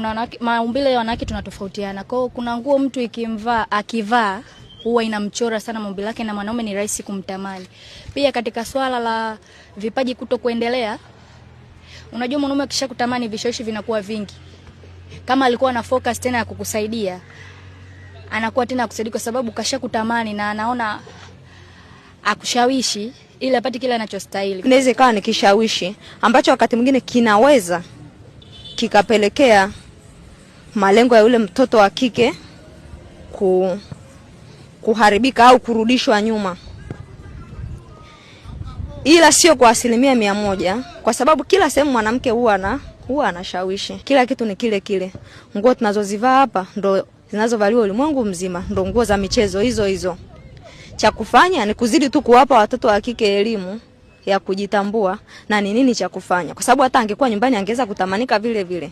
kuna wanawake, maumbile ya wanawake tunatofautiana. Kwa hiyo kuna nguo mtu akivaa huwa inamchora sana maumbile yake na mwanaume ni rahisi kumtamani. Pia katika swala la vipaji kutokuendelea, unajua mwanaume akishakutamani vishawishi vinakuwa vingi. Kama alikuwa na focus tena ya kukusaidia, anakuwa tena akusaidia kwa sababu kashakutamani na anaona akushawishi ili apate kile anachostahili. Inaweza ikawa ni kishawishi ambacho wakati mwingine kinaweza kikapelekea malengo ya yule mtoto wa kike kuharibika au kurudishwa nyuma. Ila sio kwa 100%, kwa sababu kila sehemu mwanamke huwa anashawishi. Kila kitu ni kile kile. Nguo tunazozivaa hapa ndo zinazovaliwa ulimwengu mzima, ndo nguo za michezo hizo. Cha kufanya ni kuzidi tu kuwapa watoto wa kike elimu ya kujitambua na ni nini cha kufanya, kwa sababu hata angekuwa nyumbani angeweza kutamanika vile vile.